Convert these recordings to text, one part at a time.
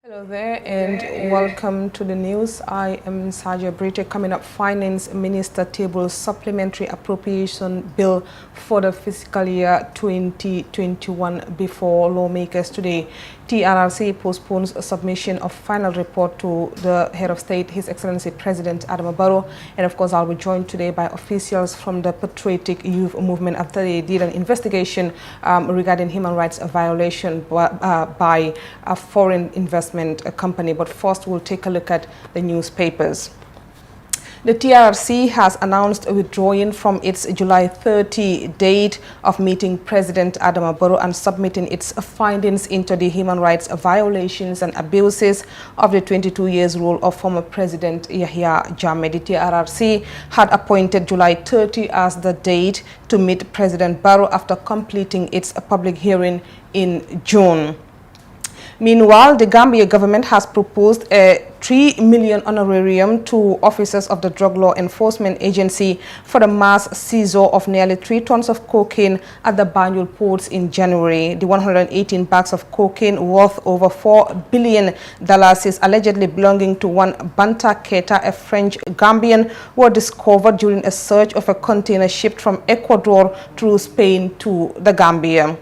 Hello there and welcome to the news. I am Saja Brite. Coming up, Finance Minister tables supplementary appropriation bill for the fiscal year 2021 before lawmakers today. TRRC postpones a submission of final report to the head of state, His Excellency President Adama Barrow. And of course, I'll be joined today by officials from the Patriotic Youth Movement after they did an investigation regarding human rights violation by a foreign investment company. But first, we'll take a look at the newspapers. The TRRC has announced withdrawing from its July 30 date of meeting President Adama Barrow and submitting its findings into the human rights violations and abuses of the 22 years rule of former President Yahya Jammeh. The TRRC had appointed July 30 as the date to meet President Barrow after completing its public hearing in June. Meanwhile, the Gambia government has proposed a 3 million honorarium to officers of the Drug Law Enforcement Agency for the mass seizure of nearly 3 tons of cocaine at the Banjul ports in January. The 118 bags of cocaine worth over $4 billion is allegedly belonging to one Banta Keita, a French Gambian, were discovered during a search of a container shipped from Ecuador through Spain to the Gambia.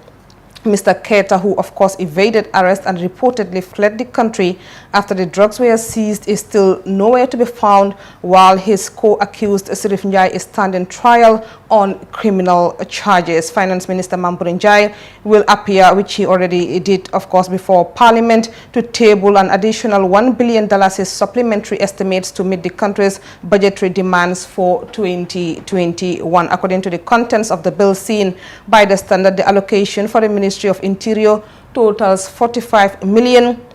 Mr. Keita, who of course evaded arrest and reportedly fled the country after the drugs were seized, is still nowhere to be found, while his co-accused Sirif Njai is standing trial on criminal charges. Finance Minister Mamboure Njai will appear, which he already did of course before Parliament, to table an additional $1 billion supplementary estimates to meet the country's budgetary demands for 2021. According to the contents of the bill seen by the Standard, the allocation for the Ministry of Interior totals 45 million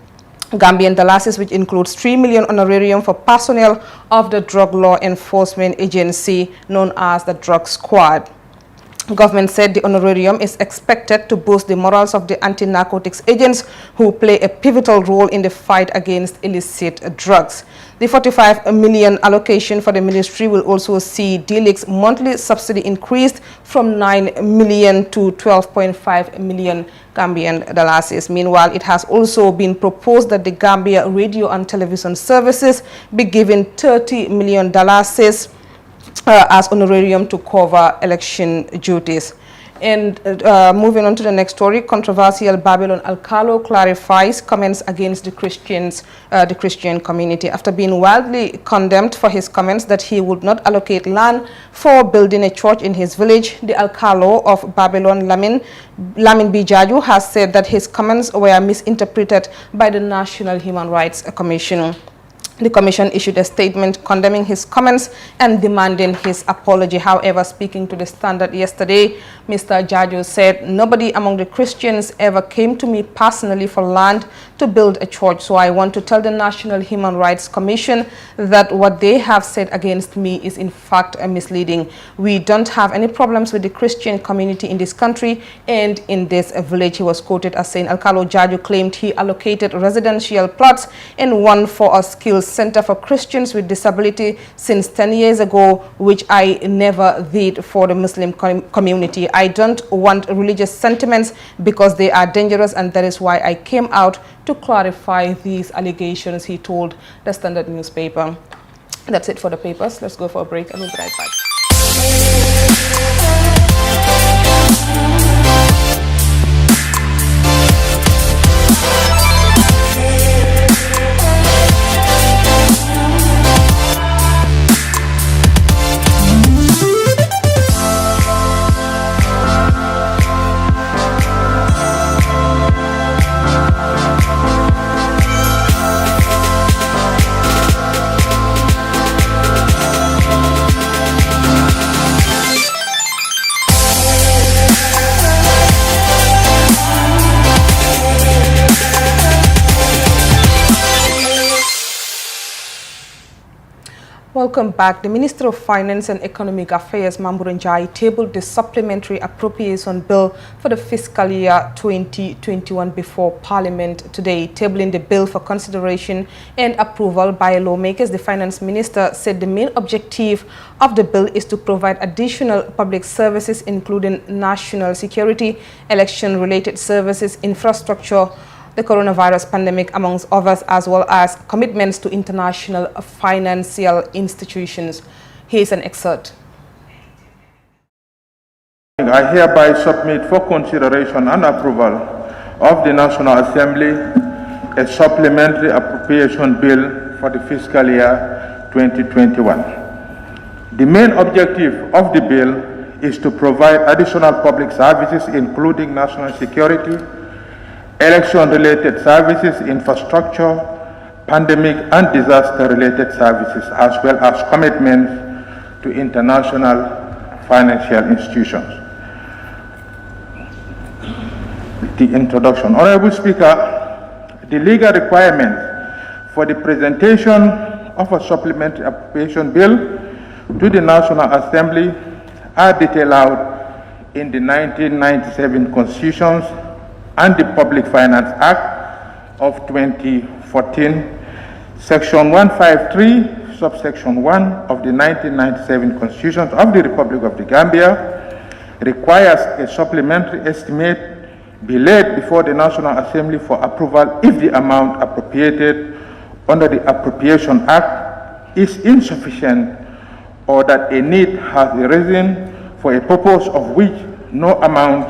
Gambian dollars, which includes 3 million honorarium for personnel of the Drug Law Enforcement Agency known as the Drug Squad. Government said the honorarium is expected to boost the morals of the anti-narcotics agents who play a pivotal role in the fight against illicit drugs. The 45 million allocation for the ministry will also see DLIC's monthly subsidy increased from 9 million to 12.5 million Gambian dollars. Meanwhile, it has also been proposed that the Gambia Radio and Television Services be given $30 million as honorarium to cover election duties. And moving on to the next story, controversial Babylon Alcalo clarifies comments against the Christian community. After being widely condemned for his comments that he would not allocate land for building a church in his village, the Alcalo of Babylon, Lamin Bijaju, has said that his comments were misinterpreted by the National Human Rights Commission. The commission issued a statement condemning his comments and demanding his apology. However, speaking to the Standard yesterday, Mr. Jaju said, "Nobody among the Christians ever came to me personally for land to build a church. So I want to tell the National Human Rights Commission that what they have said against me is in fact misleading. We don't have any problems with the Christian community in this country and in this village." He was quoted as saying Alcalo Jaju claimed he allocated residential plots and one for a skills center for Christians with disability since 10 years ago, which I never did for the Muslim community. I don't want religious sentiments because they are dangerous, and that is why I came out to clarify these allegations, he told the Standard newspaper. That's it for the papers. Let's go for a break and we'll be right back. Welcome back. The Minister of Finance and Economic Affairs, Mamboure Njai, tabled the supplementary appropriation bill for the fiscal year 2021 before Parliament today. Tabling the bill for consideration and approval by lawmakers, the Finance Minister said the main objective of the bill is to provide additional public services, including national security, election-related services, infrastructure, the coronavirus pandemic, amongst others, as well as commitments to international financial institutions. Here's an excerpt. I hereby submit for consideration and approval of the National Assembly a supplementary appropriation bill for the fiscal year 2021. The main objective of the bill is to provide additional public services, including national security, election-related services, infrastructure, pandemic and disaster-related services, as well as commitments to international financial institutions. The introduction. Honorable Speaker, the legal requirements for the presentation of a supplementary appropriation bill to the National Assembly are detailed out in the 1997 Constitution and the Public Finance Act of 2014, Section 153, subsection 1 of the 1997 Constitution of the Republic of the Gambia requires a supplementary estimate be laid before the National Assembly for approval if the amount appropriated under the Appropriation Act is insufficient or that a need has arisen for a purpose of which no amount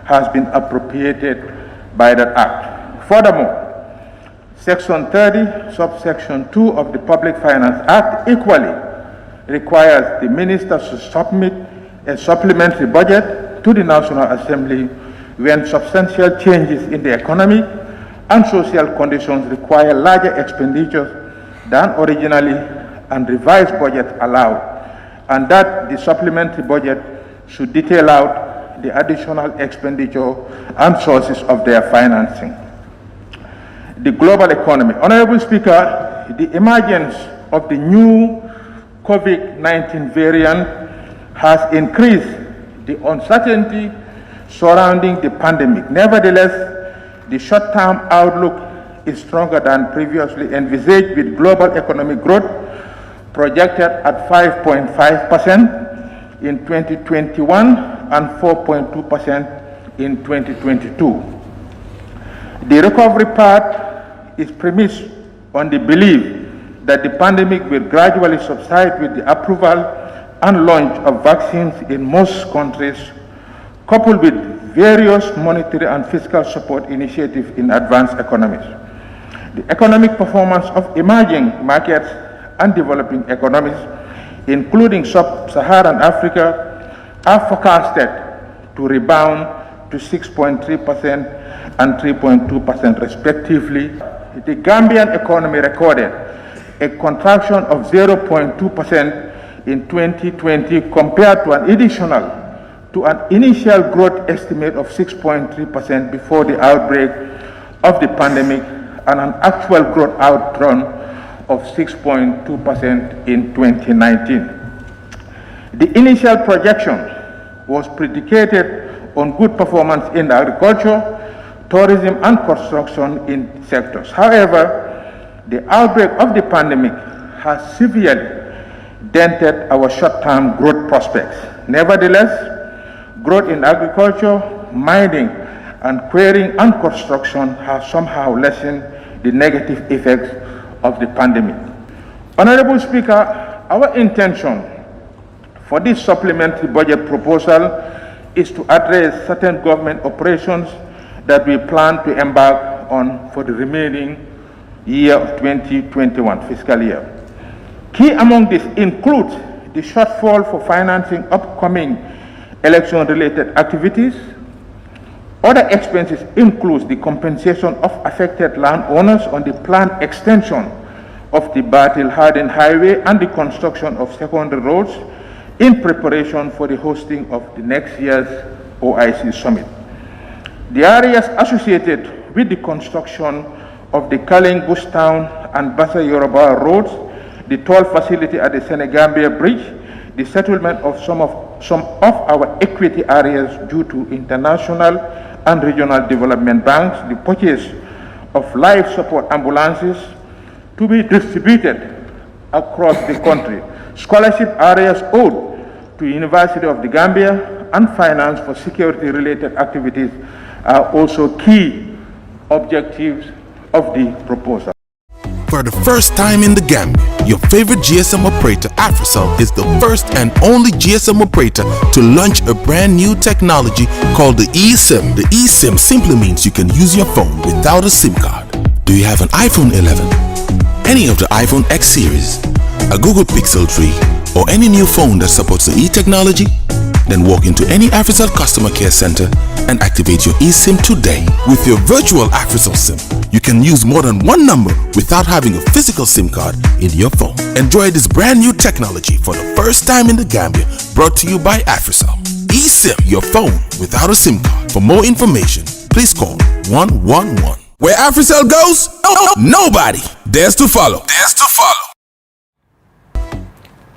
has been appropriated by that Act. Furthermore, Section 30, subsection 2 of the Public Finance Act equally requires the ministers to submit a supplementary budget to the National Assembly when substantial changes in the economic and social conditions require larger expenditures than originally and revised budget allowed, and that the supplementary budget should detail out the additional expenditure and sources of their financing. The global economy. Honorable Speaker, the emergence of the new COVID-19 variant has increased the uncertainty surrounding the pandemic. Nevertheless, the short-term outlook is stronger than previously envisaged, with global economic growth projected at 5.5% in 2021 and 4.2% in 2022. The recovery path is premised on the belief that the pandemic will gradually subside with the approval and launch of vaccines in most countries, coupled with various monetary and fiscal support initiatives in advanced economies. The economic performance of emerging markets and developing economies, including sub-Saharan Africa, are forecasted to rebound to 6.3% and 3.2% respectively. The Gambian economy recorded a contraction of 0.2% in 2020 compared to an initial growth estimate of 6.3% before the outbreak of the pandemic and an actual growth outrun of 6.2% in 2019. The initial projection was predicated on good performance in agriculture, tourism and construction in sectors. However, the outbreak of the pandemic has severely dented our short-term growth prospects. Nevertheless, growth in agriculture, mining, and quarrying and construction have somehow lessened the negative effects of the pandemic. Honorable Speaker, our intention for this supplementary budget proposal is to address certain government operations that we plan to embark on for the remaining year of 2021 fiscal year. Key among this includes the shortfall for financing upcoming election-related activities. Other expenses include the compensation of affected landowners on the planned extension of the Battle-Harden Highway and the construction of secondary roads in preparation for the hosting of the next year's OIC Summit. The areas associated with the construction of the Kaling Bustown and Bassa Yoruba roads, the toll facility at the Senegambia Bridge, the settlement of some of our equity areas due to international and regional development banks, the purchase of life support ambulances to be distributed across the country, scholarship areas owed to University of the Gambia, and finance for security-related activities are also key objectives of the proposal. For the first time in the Gambia, your favorite GSM operator, Africell, is the first and only GSM operator to launch a brand new technology called the eSIM. The eSIM simply means you can use your phone without a SIM card. Do you have an iPhone 11, any of the iPhone X series, a Google Pixel 3, or any new phone that supports the e-technology? Then walk into any Africell customer care center and activate your eSIM today. With your virtual Africell SIM, you can use more than one number without having a physical SIM card in your phone. Enjoy this brand new technology for the first time in the Gambia, brought to you by Africell. eSIM, your phone without a SIM card. For more information, please call 111. Where Africell goes, nobody dares to follow.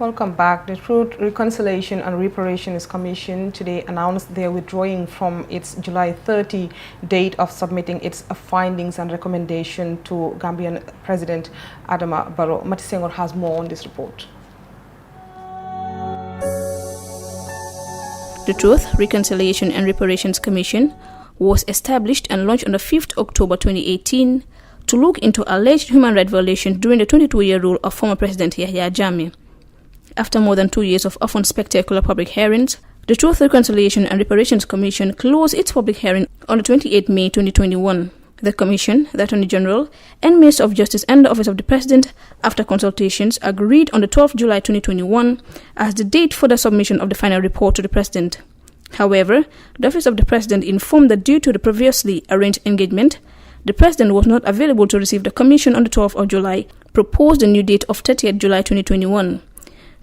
Welcome back. The Truth, Reconciliation and Reparations Commission today announced they're withdrawing from its July 30 date of submitting its findings and recommendation to Gambian President Adama Barrow. Mati Senghor has more on this report. The Truth, Reconciliation and Reparations Commission was established and launched on the 5th October 2018 to look into alleged human rights violations during the 22-year rule of former President Yahya Jammeh. After more than 2 years of often spectacular public hearings, the Truth, Reconciliation and Reparations Commission closed its public hearing on the 28th May 2021. The Commission, the Attorney General, and Minister of Justice and the Office of the President, after consultations, agreed on the 12th July 2021 as the date for the submission of the final report to the President. However, the Office of the President informed that due to the previously arranged engagement, the President was not available to receive the Commission on the 12th of July, proposed a new date of 30th July 2021.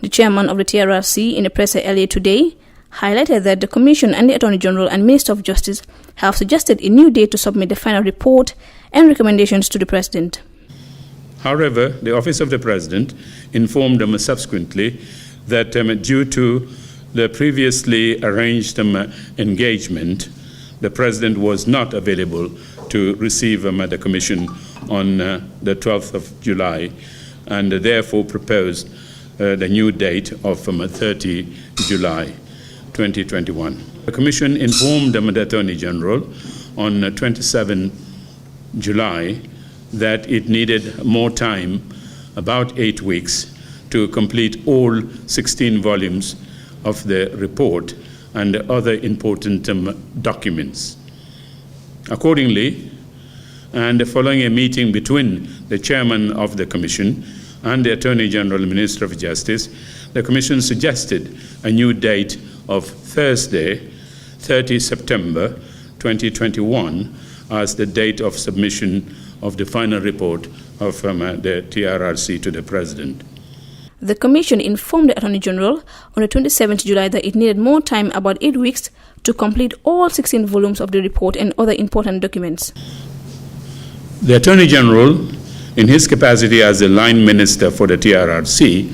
The chairman of the TRRC in a presser earlier today highlighted that the Commission and the Attorney General and Minister of Justice have suggested a new date to submit the final report and recommendations to the President. However, the Office of the President informed them subsequently that due to the previously arranged engagement, the President was not available to receive the Commission on the 12th of July and therefore proposed the new date of 30 July 2021. The Commission informed the Attorney General on 27 July that it needed more time, about 8 weeks, to complete all 16 volumes of the report and other important documents. Accordingly, and following a meeting between the Chairman of the Commission and the Attorney General and Minister of Justice, the Commission suggested a new date of Thursday, 30 September 2021, as the date of submission of the final report of the TRRC to the President. The Commission informed the Attorney General on the 27th July that it needed more time, about 8 weeks, to complete all 16 volumes of the report and other important documents. The Attorney General, in his capacity as the line minister for the TRRC,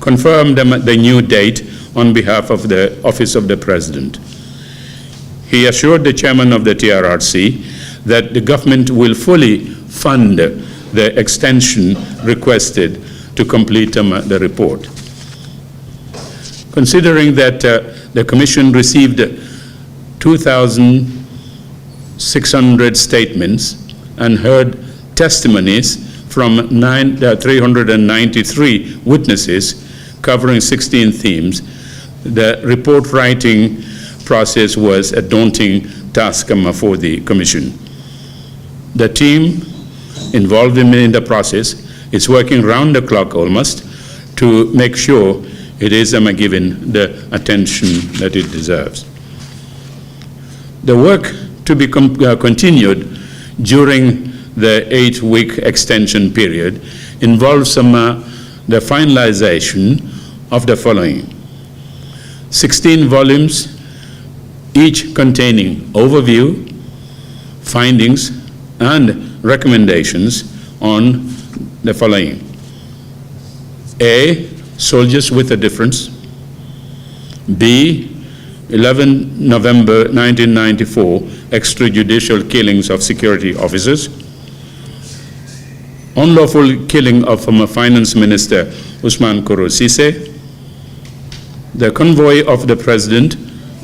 confirmed the new date on behalf of the Office of the President. He assured the chairman of the TRRC that the government will fully fund the extension requested to complete the report. Considering that the Commission received 2,600 statements and heard testimonies from 393 witnesses covering 16 themes, the report writing process was a daunting task for the Commission. The team involved in the process is working round the clock almost to make sure it is given the attention that it deserves. The work to be continued during the 8-week extension period involves the finalization of the following: 16 volumes, each containing overview, findings, and recommendations on the following: A, soldiers with a difference; B, 11 November 1994 extrajudicial killings of security officers; unlawful killing of former Finance Minister Usman Koro Sise; the convoy of the President,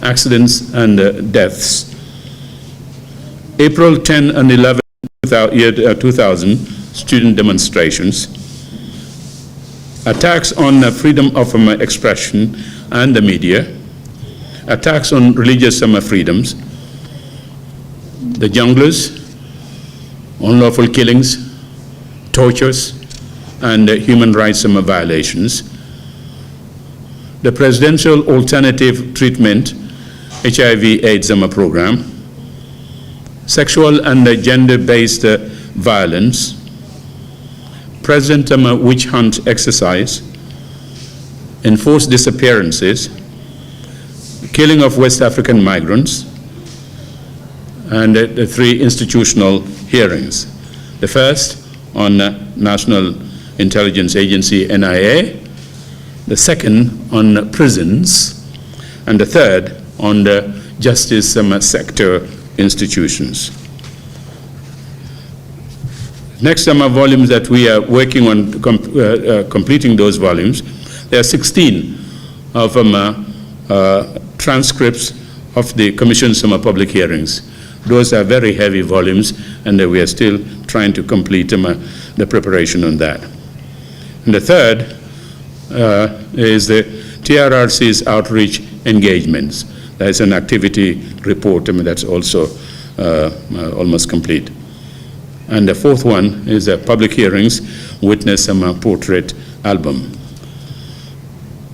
accidents and deaths; April 10 and 11 2000 student demonstrations, attacks on freedom of expression and the media, attacks on religious freedoms, the junglers, unlawful killings, tortures, and human rights violations, the Presidential Alternative Treatment HIV/AIDS program, sexual and gender-based violence, President witch hunt exercise, enforced disappearances, killing of West African migrants, and the 3 institutional hearings. The first on National Intelligence Agency, NIA, the second on prisons, and the third on the justice sector institutions. Next volumes that we are working on completing those volumes. There are 16 of transcripts of the Commission's public hearings. Those are very heavy volumes, and we are still trying to complete the preparation on that. And the third is the TRRC's outreach engagements. There's an activity report that's also almost complete. And the fourth one is the public hearings, witness portrait album.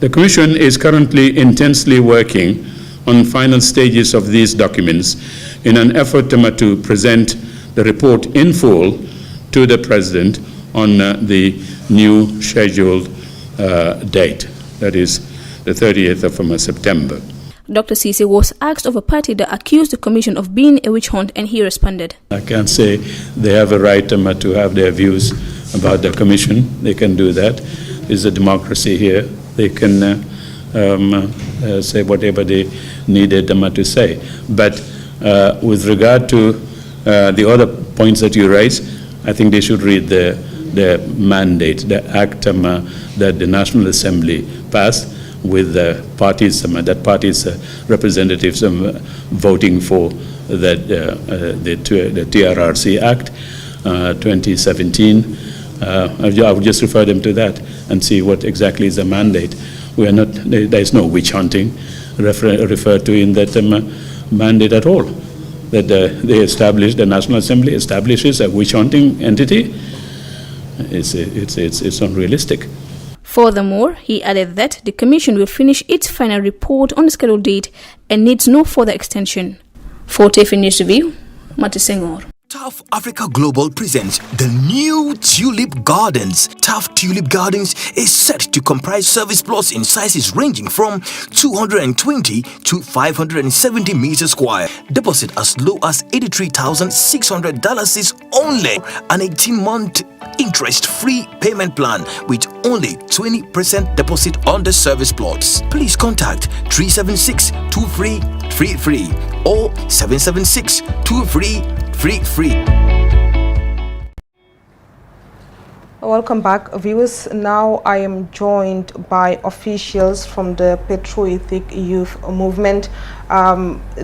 The Commission is currently intensely working on final stages of these documents in an effort to present the report in full to the President on the new scheduled date, that is the 30th of September. Dr. Cisse was asked of a party that accused the Commission of being a witch hunt, and he responded. I can't say they have a right to have their views about the Commission. They can do that. There's a democracy here. They can say whatever they needed to say. But with regard to the other points that you raised, I think they should read the mandate, the act that the National Assembly passed, with the parties, representatives voting for the TRRC Act 2017. I would just refer them to that and see what exactly is the mandate. We are not, there is no witch hunting referred to in that mandate at all. That the National Assembly establishes a witch hunting entity. It's unrealistic. Furthermore, he added that the Commission will finish its final report on the scheduled date and needs no further extension. For TFN News Review, Mati Senghor. TAF Africa Global presents the new Tulip Gardens. TAF Tulip Gardens is set to comprise service plots in sizes ranging from 220 to 570 meters square. Deposit as low as $83,600 is only an 18-month interest-free payment plan with only 20% deposit on the service plots. Please contact 376-2333 or 776-2333. Welcome back, viewers. Now I am joined by officials from the Patriotic Youth Movement.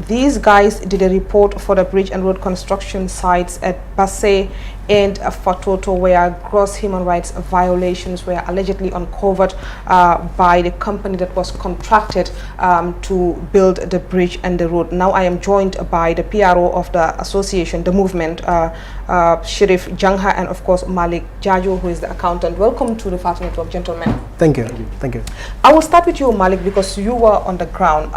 These guys did a report for the bridge and road construction sites at Basse and Fatoto, where gross human rights violations were allegedly uncovered by the company that was contracted to build the bridge and the road. Now I am joined by the PRO of the association, the movement, Sheriff Jangha, and of course Malik Jajo, who is the accountant. Welcome to the Fatu Network, gentlemen. Thank you. Thank you. I will start with you, Malik, because you were on the ground.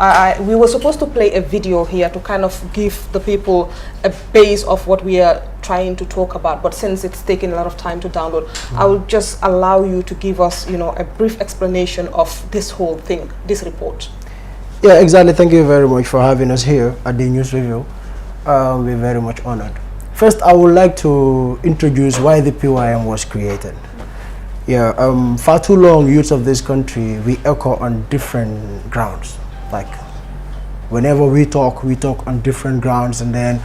We were supposed to play a video here to kind of give the people a base of what we are trying to talk about, but since it's taking a lot of time to download, I will just allow you to give us, a brief explanation of this whole thing, this report. Yeah, exactly. Thank you very much for having us here at the News Review. We're very much honored. First, I would like to introduce why the PYM was created. Yeah, far too long, youths of this country, we echo on different grounds. Like, whenever we talk on different grounds, and then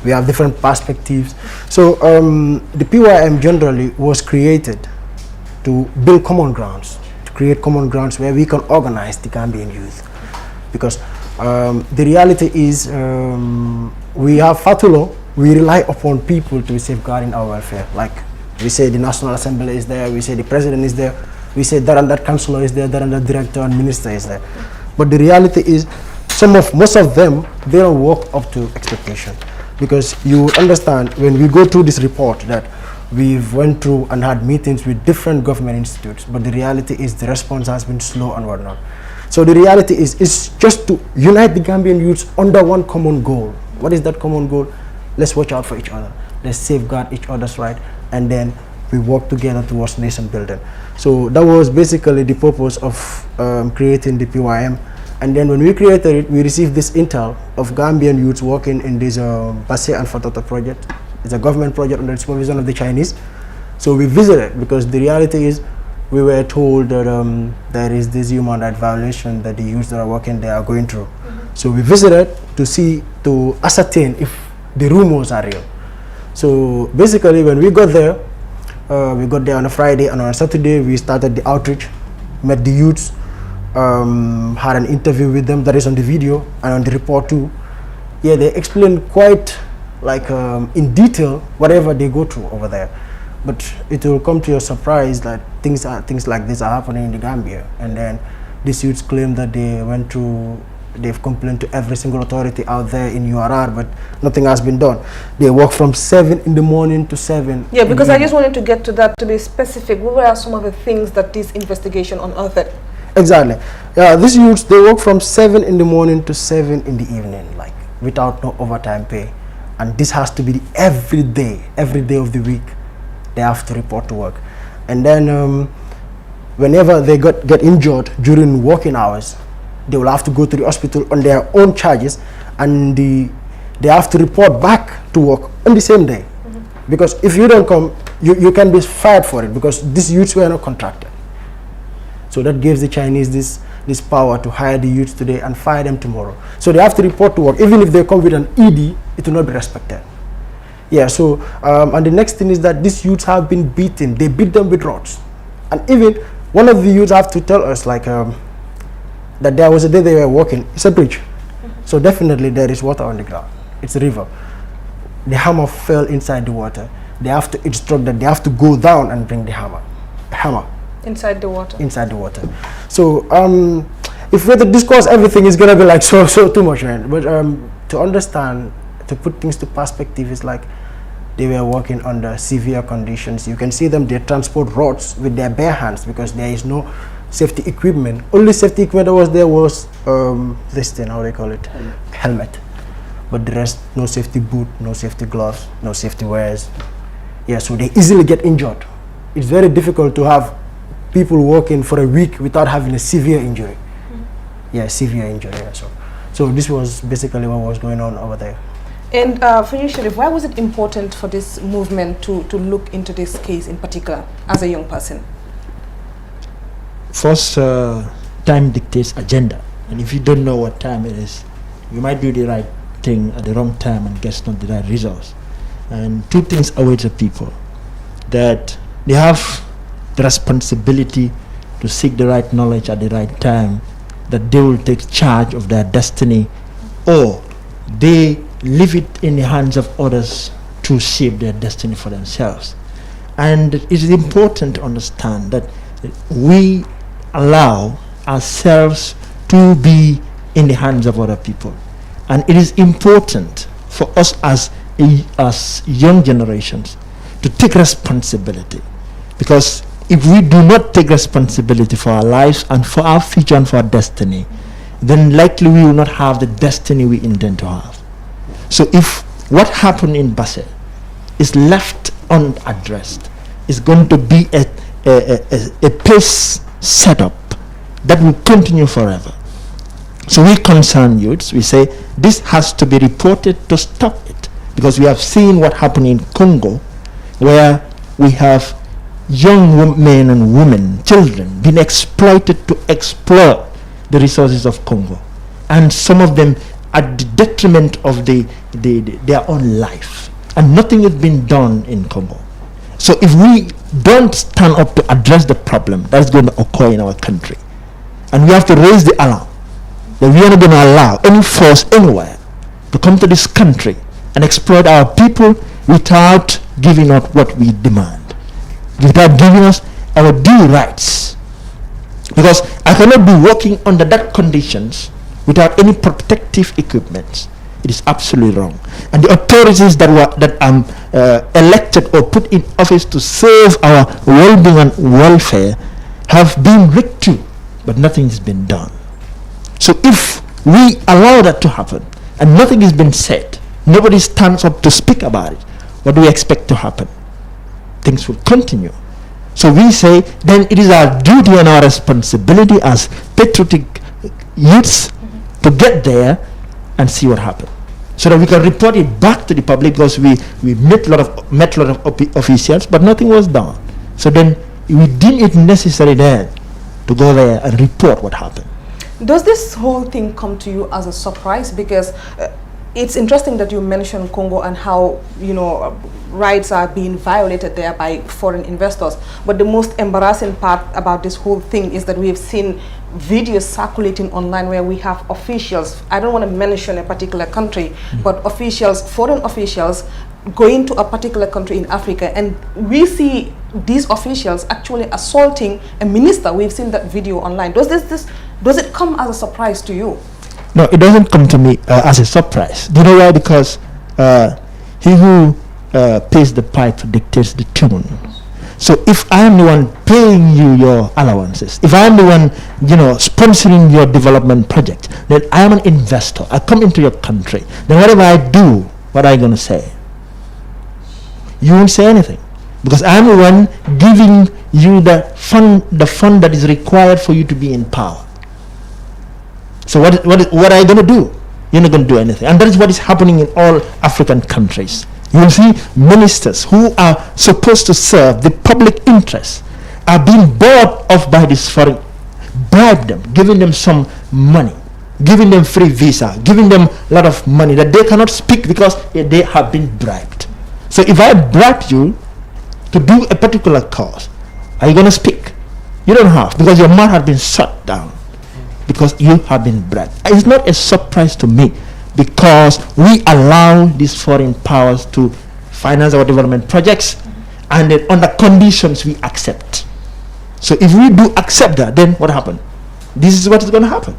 we have different perspectives. So the PYM generally was created to build common grounds, to create common grounds where we can organize the Gambian youth. Because the reality is we have Fatulo we rely upon people to be safeguarding our welfare. Like we say the National Assembly is there, we say the President is there, we say that and that councillor is there, that and that director and minister is there. But the reality is, most of them, they don't work up to expectation. Because you understand, when we go through this report that we've went through and had meetings with different government institutes, but the reality is the response has been slow and whatnot. So the reality is, it's just to unite the Gambian youths under one common goal. What is that common goal? Let's watch out for each other. Let's safeguard each other's right, and then we work together towards nation building. So that was basically the purpose of creating the PYM. And then when we created it, we received this intel of Gambian youths working in this Basse and Fatata project. It's a government project under the supervision of the Chinese. So we visited, because the reality is we were told that there is this human rights violation that the youths that are working there are going through. So we visited to ascertain if the rumors are real. So basically when we got there on a Friday, and on a Saturday we started the outreach, met the youths, had an interview with them that is on the video and on the report too. Yeah, they explained quite like in detail whatever they go through over there. But it will come to your surprise that things like this are happening in the Gambia. And then these youths claim that they've complained to every single authority out there in URR, but nothing has been done. They work from 7 in the morning to 7. Yeah, because I just wanted to get to that, to be specific. What were some of the things that this investigation unearthed? Exactly. Yeah, these youths, they work from 7 in the morning to 7 in the evening, like without no overtime pay. And this has to be every day of the week. They have to report to work. And then whenever they get injured during working hours, they will have to go to the hospital on their own charges, and they have to report back to work on the same day. Because if you don't come, you can be fired for it, because these youths were not contracted. So that gives the Chinese this power to hire the youths today and fire them tomorrow. So they have to report to work. Even if they come with an ED, it will not be respected. Yeah, so, and the next thing is that these youths have been beaten. They beat them with rods. And even one of the youths have to tell us, like, that there was a day they were walking. It's a bridge. So definitely there is water on the ground. It's a river. The hammer fell inside the water. They have to instruct that they have to go down and bring the hammer. Inside the water. Inside the water. So if we were to discuss everything, it's gonna be like so too much, right? But to understand, to put things to perspective, is like they were working under severe conditions. You can see them, they transport rods with their bare hands because there is no safety equipment. Only safety equipment that was there was this thing, how they call it, helmet. But the rest, no safety boot, no safety gloves, no safety wears. Yeah, so they easily get injured. It's very difficult to have people working for a week without having a severe injury. Yeah, severe injury. Yeah, so this was basically what was going on over there. And for you, Sharif, why was it important for this movement to look into this case in particular as a young person? First, time dictates agenda. And if you don't know what time it is, you might do the right thing at the wrong time and get not the right results. And two things await the people: that they have the responsibility to seek the right knowledge at the right time, that they will take charge of their destiny, or they leave it in the hands of others to shape their destiny for themselves. And it is important to understand that we allow ourselves to be in the hands of other people. And it is important for us as young generations to take responsibility, because if we do not take responsibility for our lives and for our future and for our destiny, then likely we will not have the destiny we intend to have. So if what happened in Basse is left unaddressed, it's going to be a pace setup that will continue forever. So we concern youths, we say this has to be reported to stop it, because we have seen what happened in Congo, where we have young men and women, children, being exploited to exploit the resources of Congo, and some of them at the detriment of their own life, and nothing has been done in Congo. So if we don't stand up to address the problem that's going to occur in our country, and we have to raise the alarm that we are not going to allow any force anywhere to come to this country and exploit our people without giving us what we demand, without giving us our due rights. Because I cannot be working under that conditions without any protective equipment. It is absolutely wrong. And the authorities that elected or put in office to serve our well-being and welfare have been rigged too, but nothing has been done. So if we allow that to happen and nothing has been said, nobody stands up to speak about it, what do we expect to happen? Things will continue. So we say then it is our duty and our responsibility as patriotic youths to get there and see what happened, so that we can report it back to the public, because we met a lot of officials, but nothing was done. So then we deem it necessary then to go there and report what happened. Does this whole thing come to you as a surprise? Because it's interesting that you mentioned Congo and how, you know, rights are being violated there by foreign investors. But the most embarrassing part about this whole thing is that we have seen videos circulating online where we have officials, I don't want to mention a particular country, but officials, foreign officials, going to a particular country in Africa, and we see these officials actually assaulting a minister. We've seen that video online. Does it come as a surprise to you? No, it doesn't come to me as a surprise. Do you know why? Because he who pays the pipe dictates the tune. So if I am the one paying you your allowances, if I am the one, you know, sponsoring your development project, then I am an investor. I come into your country. Then whatever I do, what are you going to say? You won't say anything, because I am the one giving you the fund that is required for you to be in power. So what are you going to do? You're not going to do anything. And that is what is happening in all African countries. You will see ministers who are supposed to serve the public interest are being bought off by this foreign, bribe them, giving them some money, giving them free visa, giving them a lot of money that they cannot speak because they have been bribed. So if I bribe you to do a particular cause, are you going to speak? You don't have, because your mouth has been shut down, because you have been bribed. It's not a surprise to me, because we allow these foreign powers to finance our development projects, and then under conditions we accept. So if we do accept that, then what happened? This is what is going to happen.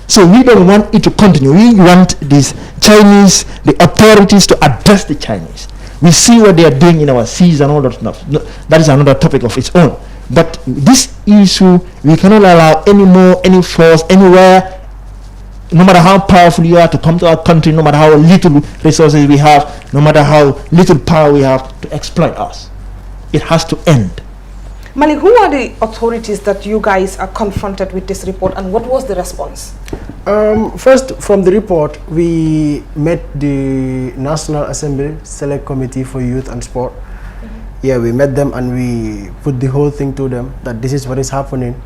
So we don't want it to continue. We want these Chinese, the authorities to address the Chinese. We see what they are doing in our seas and all that stuff. That is another topic of its own. But this issue, we cannot allow any force, anywhere, no matter how powerful you are, to come to our country, no matter how little resources we have, no matter how little power we have, to exploit us. It has to end. Malik, who are the authorities that you guys are confronted with this report, and what was the response? First, from the report, we met the National Assembly Select Committee for Youth and Sport. Yeah, we met them and we put the whole thing to them, that this is what is happening.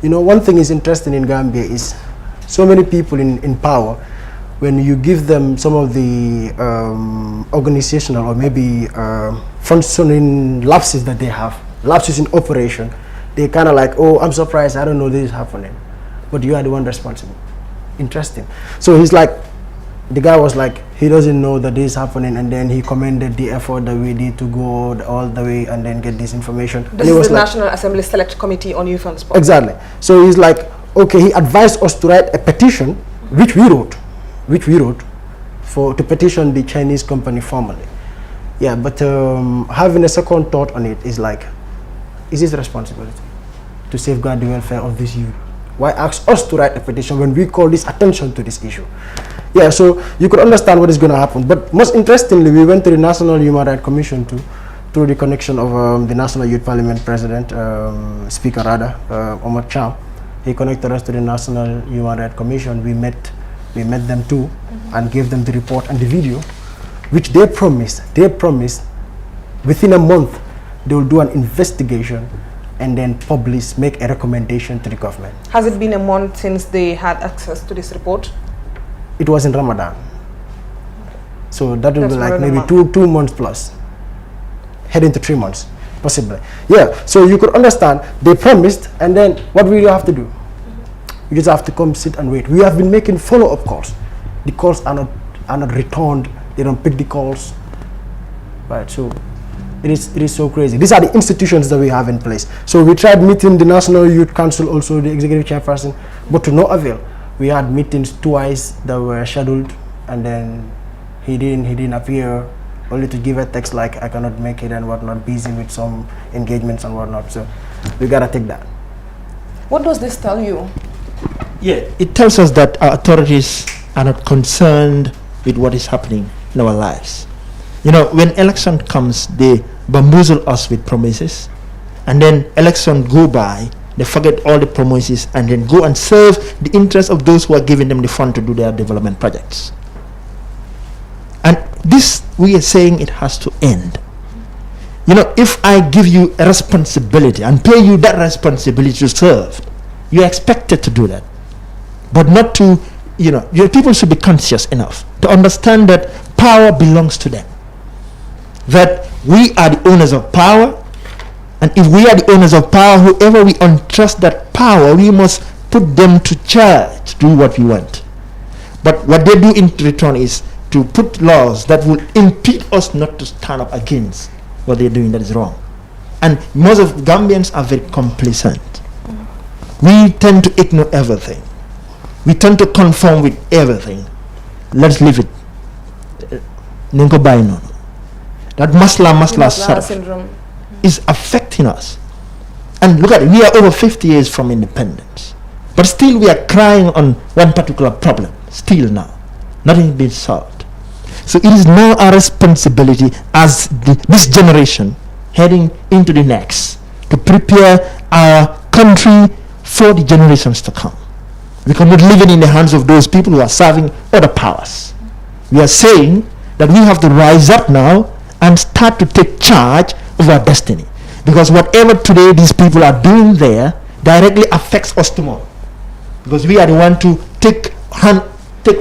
You know, one thing is interesting in Gambia is so many people in power, when you give them some of the organizational or maybe functioning lapses that they have, lapses in operation, they kind of like, oh, I'm surprised, I don't know this is happening. But you are the one responsible. Interesting. So he's like, the guy was like, he doesn't know that this is happening, and then he commended the effort that we did to go all the way and then get this information. This is the National Assembly Select Committee on Youth and Sport. Exactly. So he's like, okay, he advised us to write a petition, which we wrote, to petition the Chinese company formally. Yeah, but having a second thought on it is like, is his responsibility to safeguard the welfare of this youth? Why ask us to write a petition when we call this attention to this issue? Yeah, so you could understand what is going to happen. But most interestingly, we went to the National Human Rights Commission too, through the connection of the National Youth Parliament President, Speaker Rada, Omar Cham. He connected us to the National Human Rights Commission. We met them too, and gave them the report and the video, which they promised within a month they will do an investigation and then make a recommendation to the government. Has it been a month since they had access to this report? It was in Ramadan. So that will be like maybe two months plus, heading to 3 months, possibly. Yeah, so you could understand, they promised, and then what will you have to do? You just have to come sit and wait. We have been making follow-up calls. The calls are not returned They don't pick the calls. Right, so it is so crazy. These are the institutions that we have in place. So we tried meeting the National Youth Council, also the executive chairperson, but to no avail. We had meetings twice that were scheduled, and then he didn't appear, only to give a text like, I cannot make it and whatnot, busy with some engagements and whatnot. So we gotta take that. What does this tell you? Yeah, it tells us that our authorities are not concerned with what is happening in our lives. You know, when election comes, they bamboozle us with promises, and then election go by, they forget all the promises and then go and serve the interests of those who are giving them the fund to do their development projects. And this, we are saying it has to end. You know, if I give you a responsibility and pay you that responsibility to serve, you're expected to do that. But not to, you know, your people should be conscious enough to understand that power belongs to them. That we are the owners of power, and if we are the owners of power, whoever we entrust that power, we must put them to charge to do what we want. But what they do in return is to put laws that will impede us not to stand up against what they're doing that is wrong. And most of Gambians are very complacent. We tend to ignore everything. We tend to conform with everything. Let's leave it. Ninko Baino. That masla syndrome is affecting us. And look at it, we are over 50 years from independence. But still we are crying on one particular problem. Still now. Nothing being solved. So it is now our responsibility as this generation heading into the next to prepare our country for the generations to come. We cannot leave it in the hands of those people who are serving other powers. We are saying that we have to rise up now and start to take charge of our destiny. Because whatever today these people are doing there directly affects us tomorrow. Because we are the one to take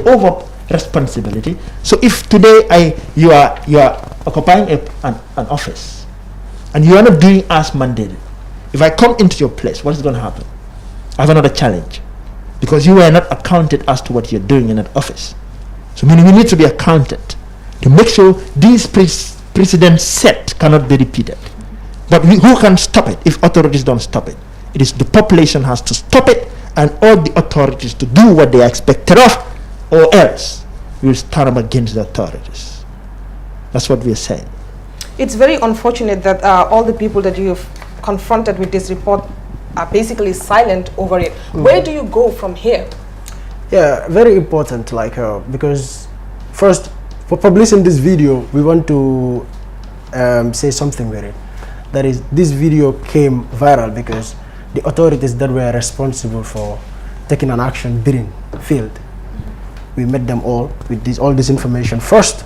over responsibility. So if today you are occupying an office and you are not doing as mandated, if I come into your place, what is going to happen? I have another challenge. Because you are not accounted as to what you're doing in that office. So meaning we need to be accounted to make sure these precedents set cannot be repeated. But who can stop it if authorities don't stop it? It is the population has to stop it, and all the authorities to do what they are expected of, or else we will stand up against the authorities. That's what we are saying. It's very unfortunate that all the people that you have confronted with this report are basically silent over it. Where do you go from here? Yeah, very important, because first, for publishing this video, we want to say something with it. That is, this video came viral because the authorities that were responsible for taking an action didn't failed. We met them all with all this information first,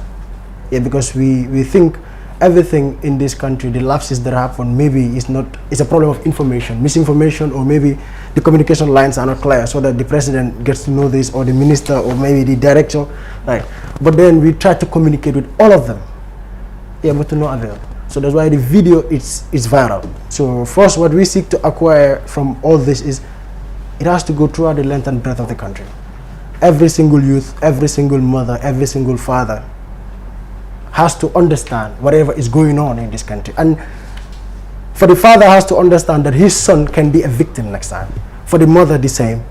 because we think everything in this country, the lapses that happen, maybe it's a problem of information, misinformation, or maybe the communication lines are not clear, so that the president gets to know this, or the minister, or maybe the director, right? But then we try to communicate with all of them, but to no avail. So that's why the video is viral. So first, what we seek to acquire from all this is it has to go throughout the length and breadth of the country. Every single youth, every single mother, every single father has to understand whatever is going on in this country. And for the father has to understand that his son can be a victim next time. For the mother, the same.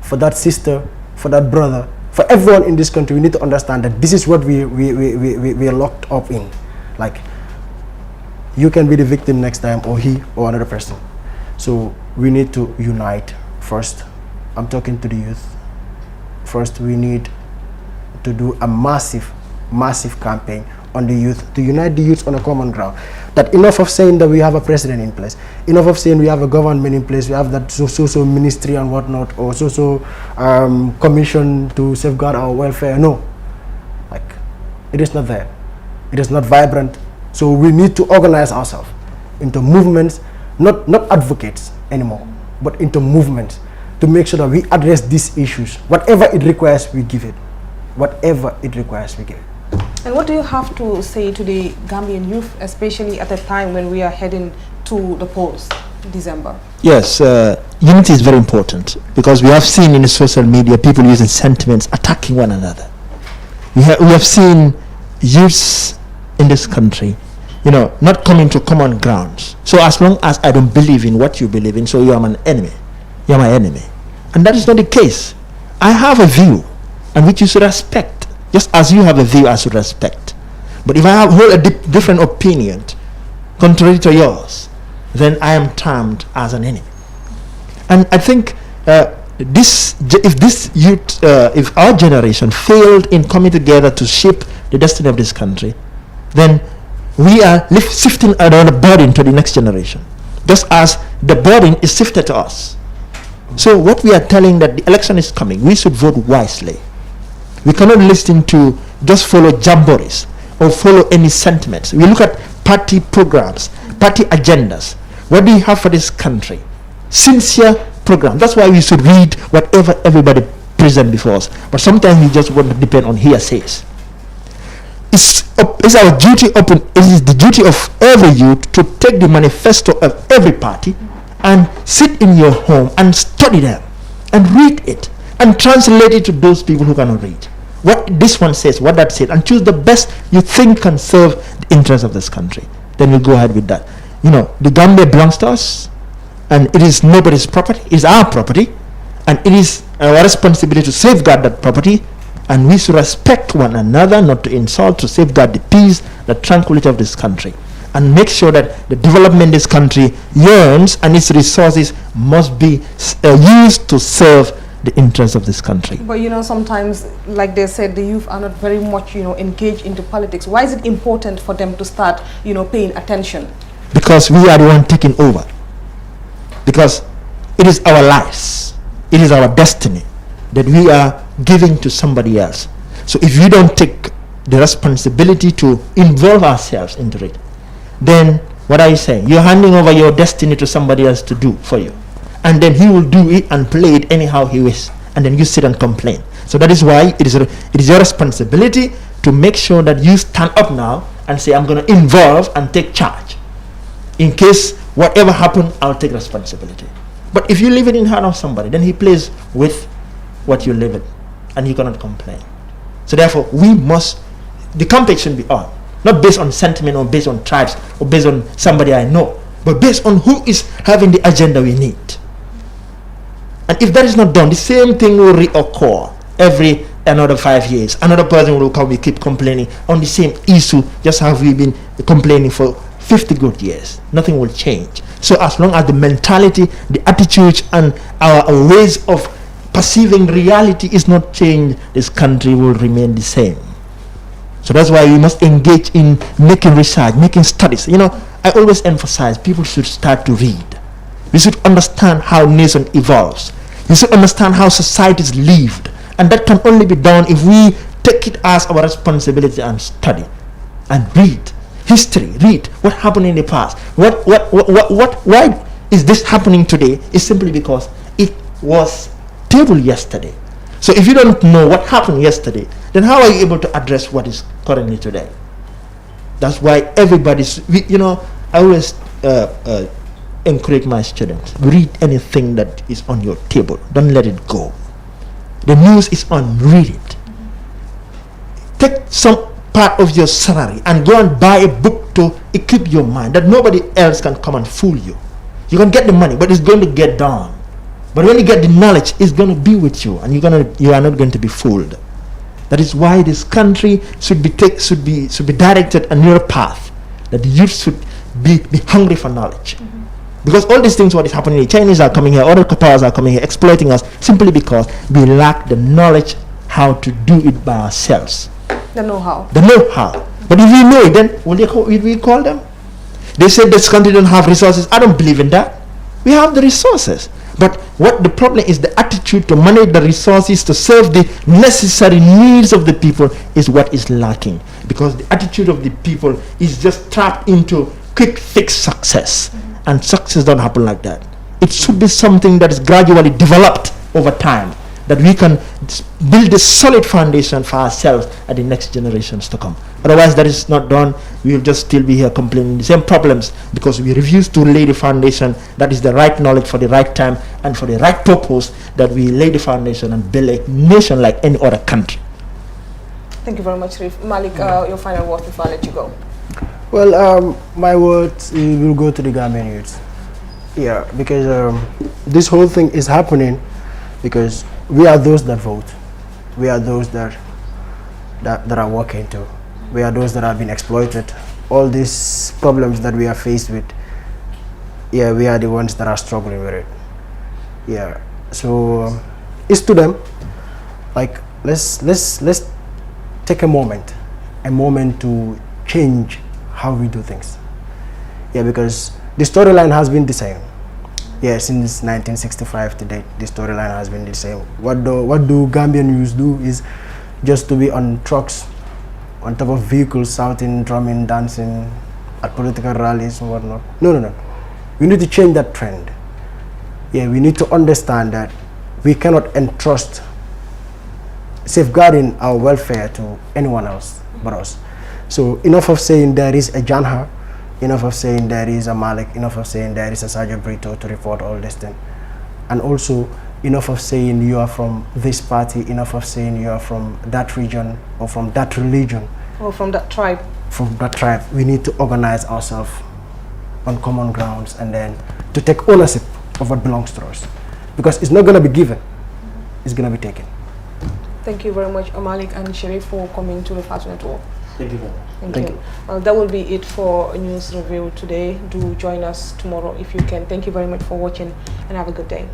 For that sister, for that brother, for everyone in this country, we need to understand that this is what we are locked up in. Like, you can be the victim next time, or he or another person. So we need to unite first. I'm talking to the youth. First, we need to do a massive campaign on the youth, to unite the youth on a common ground. That enough of saying that we have a president in place, enough of saying we have a government in place, we have that so ministry and whatnot, or commission to safeguard our welfare. No, like, it is not there. It is not vibrant. So we need to organize ourselves into movements, not advocates anymore, but into movements, to make sure that we address these issues. Whatever it requires, we give it. Whatever it requires, we give it. And what do you have to say to the Gambian youth, especially at a time when we are heading to the polls in December? Yes, unity is very important, because we have seen in the social media people using sentiments attacking one another. We have seen youths in this country, not coming to common grounds. So as long as I don't believe in what you believe in, so you are my enemy. You are my enemy. And that is not the case. I have a view, and which you should respect, just as you have a view I should respect. But if I hold a different opinion, contrary to yours, then I am termed as an enemy. And I think if our generation failed in coming together to shape the destiny of this country, then we are shifting another burden to the next generation, just as the burden is shifted to us. So what we are telling that the election is coming, we should vote wisely. We cannot listen to just follow jamborees or follow any sentiments. We look at party programs, party agendas. What do you have for this country? Sincere program. That's why we should read whatever everybody present before us. But sometimes we just want to depend on hearsays. It's our duty. It is the duty of every youth to take the manifesto of every party and sit in your home and study them and read it and translate it to those people who cannot read. What this one says, what that says, and choose the best you think can serve the interests of this country. Then we go ahead with that. The Gambia belongs to us, and it is nobody's property. It is our property, and it is our responsibility to safeguard that property, and we should respect one another, not to insult, to safeguard the peace, the tranquility of this country, and make sure that the development this country yearns and its resources must be used to serve the interests of this country. But sometimes, like they said, the youth are not very much engaged into politics. Why is it important for them to start paying attention? Because we are the one taking over. Because it is our lives, it is our destiny that we are giving to somebody else. So if we don't take the responsibility to involve ourselves into it, then what are you saying? You're handing over your destiny to somebody else to do for you. And then he will do it and play it anyhow he wishes. And then you sit and complain. So that is why it is your responsibility to make sure that you stand up now and say, I'm going to involve and take charge. In case whatever happened, I'll take responsibility. But if you leave it in the hand of somebody, then he plays with what you live in, and you cannot complain. So therefore, the campaign should be on, not based on sentiment or based on tribes or based on somebody I know, but based on who is having the agenda we need. And if that is not done, the same thing will reoccur every another 5 years. Another person will come, we keep complaining on the same issue, just as we've been complaining for 50 good years. Nothing will change. So as long as the mentality, the attitude, and our ways of perceiving reality is not changed, this country will remain the same. So that's why we must engage in making research, making studies. I always emphasize people should start to read. We should understand how nation evolves. We should understand how societies lived. And that can only be done if we take it as our responsibility and study and read history, read what happened in the past. Why is this happening today? It's simply because it was tabled yesterday. So if you don't know what happened yesterday, then how are you able to address what is currently today? That's why everybody's, I always encourage my students, read anything that is on your table. Don't let it go. The news is on, read it. Take some part of your salary and go and buy a book to equip your mind, that nobody else can come and fool you. You can get the money, but it's going to get down. But when you get the knowledge, it's going to be with you, and you are not going to be fooled. That is why this country should be directed a newer path. That the youth should be hungry for knowledge. Because all these things, what is happening, the Chinese are coming here, other powers are coming here, exploiting us, simply because we lack the knowledge how to do it by ourselves. The know-how. The know-how. But if we know it, then will we call them? They said this country don't have resources. I don't believe in that. We have the resources. But what the problem is, the attitude to manage the resources to serve the necessary needs of the people is what is lacking. Because the attitude of the people is just trapped into quick fix success. And success don't happen like that. It should be something that is gradually developed over time, that we can build a solid foundation for ourselves and the next generations to come. Otherwise, that is not done. We will just still be here complaining the same problems because we refuse to lay the foundation that is the right knowledge for the right time and for the right purpose, that we lay the foundation and build a nation like any other country. Thank you very much, Sharif. Malik, your final words before I let you go. Well, my words will go to the Gambian youths. Yeah, because this whole thing is happening because we are those that vote. We are those that are working too. We are those that have been exploited. All these problems that we are faced with, yeah, we are the ones that are struggling with it. Yeah, so it's to them. Like, let's take a moment to change how we do things. Yeah, because the storyline has been the same. Yeah, since 1965 to date, the storyline has been the same. What do Gambian youth do is just to be on trucks, on top of vehicles, shouting, drumming, dancing at political rallies and whatnot. No. We need to change that trend. Yeah, we need to understand that we cannot entrust safeguarding our welfare to anyone else but us. So enough of saying there is a Janha, enough of saying there is a Malik, enough of saying there is a Sergeant Brito to report all this thing. And also enough of saying you are from this party, enough of saying you are from that region or from that religion. Or from that tribe. From that tribe. We need to organize ourselves on common grounds and then to take ownership of what belongs to us. Because it's not going to be given, it's going to be taken. Thank you very much, Malik and Sharif, for coming to the Fast Network. Thank you very much. Thank you. Well, that will be it for News Review today. Do join us tomorrow if you can. Thank you very much for watching and have a good day.